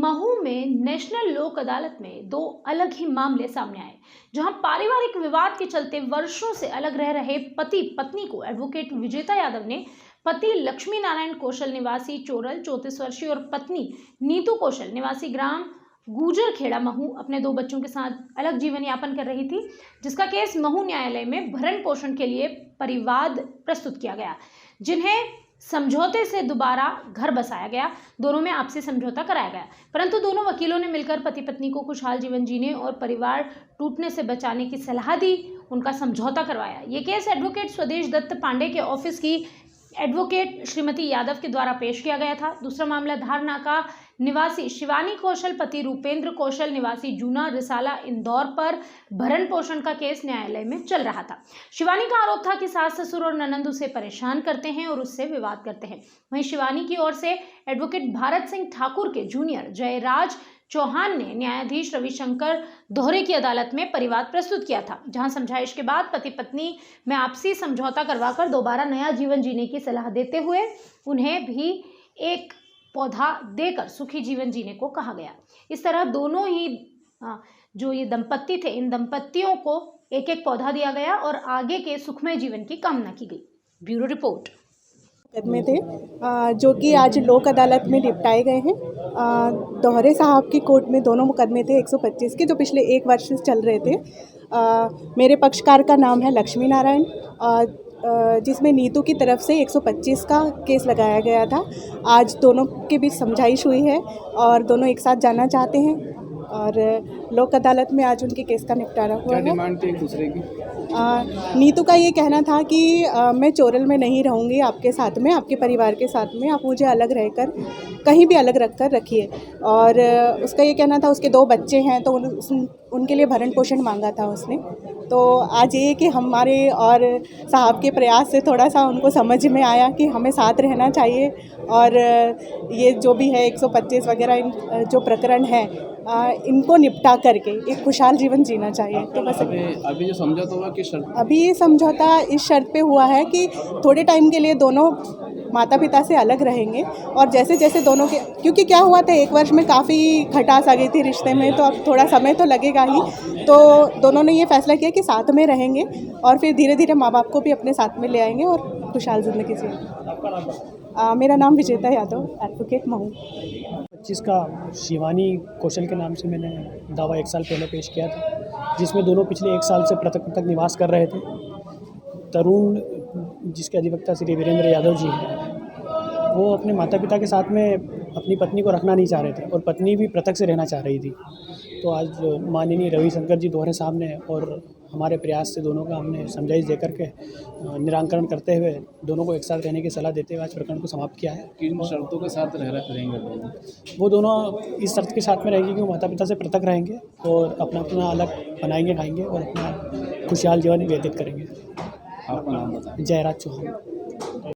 महू में नेशनल लोक अदालत में दो अलग ही मामले सामने आए, जहां पारिवारिक विवाद के चलते वर्षों से अलग रह रहे पति पत्नी को एडवोकेट विजेता यादव ने पति लक्ष्मी नारायण कौशल निवासी चोरल 34 वर्षीय और पत्नी नीतू कौशल निवासी ग्राम गुजरखेड़ा महू अपने दो बच्चों के साथ अलग जीवन यापन कर रही थी, जिसका केस महू न्यायालय में भरण पोषण के लिए परिवाद प्रस्तुत किया गया, जिन्हें समझौते से दोबारा घर बसाया गया। दोनों में आपसी समझौता कराया गया, परंतु दोनों वकीलों ने मिलकर पति पत्नी को खुशहाल जीवन जीने और परिवार टूटने से बचाने की सलाह दी, उनका समझौता करवाया। ये केस एडवोकेट स्वदेश दत्त पांडे के ऑफिस की एडवोकेट श्रीमती यादव के द्वारा पेश किया गया था। दूसरा मामला धारनाका निवासी शिवानी कौशल पति रूपेंद्र कौशल निवासी जूना रिसाला इंदौर पर भरण पोषण का केस न्यायालय में चल रहा था। शिवानी का आरोप था कि सास ससुर और ननंद उसे परेशान करते हैं और उससे विवाद करते हैं। वहीं शिवानी की ओर से एडवोकेट भारत सिंह ठाकुर के जूनियर जयराज चौहान ने न्यायाधीश रविशंकर दोहरे की अदालत में परिवाद प्रस्तुत किया था, जहां समझाइश के बाद पति पत्नी में आपसी समझौता करवाकर दोबारा नया जीवन जीने की सलाह देते हुए उन्हें भी एक पौधा देकर सुखी जीवन जीने को कहा गया। इस तरह दोनों ही जो ये दंपत्ति थे, इन दंपत्तियों को एक एक पौधा दिया गया और आगे के सुखमय जीवन की कामना की गई। Bureau report. मुकदमे थे जो कि आज लोक अदालत में निपटाए गए हैं। दोहरे साहब की कोर्ट में दोनों मुकदमे थे 125 के, जो पिछले 1 वर्ष से चल रहे थे। मेरे पक्षकार का नाम है लक्ष्मी नारायण, जिसमें नीतू की तरफ से 125 का केस लगाया गया था। आज दोनों के बीच समझाइश हुई है और दोनों एक साथ जाना चाहते हैं और लोक अदालत में आज उनके केस का निपटारा हुआ है। क्या डिमांड थी एक दूसरे की? नीतू का ये कहना था कि मैं चोरल में नहीं रहूँगी आपके साथ में, आपके परिवार के साथ में, आप मुझे अलग रहकर कहीं भी अलग रख कर रखिए। और उसका ये कहना था, उसके 2 बच्चे हैं तो उनके लिए भरण पोषण मांगा था उसने। तो आज ये कि हमारे और साहब के प्रयास से थोड़ा सा उनको समझ में आया कि हमें साथ रहना चाहिए और ये जो भी है 125 वगैरह जो प्रकरण है इनको निपटा करके एक खुशहाल जीवन जीना चाहिए। तो बस अभी जो समझौता हुआ किस शर्त? अभी ये समझौता इस शर्त पे हुआ है कि थोड़े टाइम के लिए दोनों माता पिता से अलग रहेंगे और जैसे जैसे दोनों के, क्योंकि क्या हुआ था 1 वर्ष में काफ़ी खटास आ गई थी रिश्ते में, तो अब थोड़ा समय तो लगेगा ही। तो दोनों ने ये फैसला किया कि साथ में रहेंगे और फिर धीरे धीरे माँ बाप को भी अपने साथ में ले आएंगे और खुशहाल ज़िंदगी जिएंगे। मेरा नाम विजेता यादव, एडवोकेट महू। 25 का शिवानी कौशल के नाम से मैंने दावा 1 साल पहले पेश किया था, जिसमें दोनों पिछले 1 साल से पृथक पृथक निवास कर रहे थे। तरुण, जिसके अधिवक्ता श्री वीरेंद्र यादव जी हैं, वो अपने माता पिता के साथ में अपनी पत्नी को रखना नहीं चाह रहे थे और पत्नी भी पृथक से रहना चाह रही थी। तो आज माननीय रविशंकर जी दोहरे साहब ने और हमारे प्रयास से दोनों का हमने समझाइश दे करके निराकरण करते हुए दोनों को एक साथ रहने की सलाह देते हुए आज प्रकरण को समाप्त किया है। किन शर्तों के साथ रहेंगे दोनों? वो दोनों इस शर्त के साथ में रहेंगे कि वो माता पिता से पृथक रहेंगे और अपना अपना अलग बनाएंगे, खाएंगे और अपना खुशहाल जीवन व्यतीत करेंगे। आपका नाम बताएं। जयराज चौहान।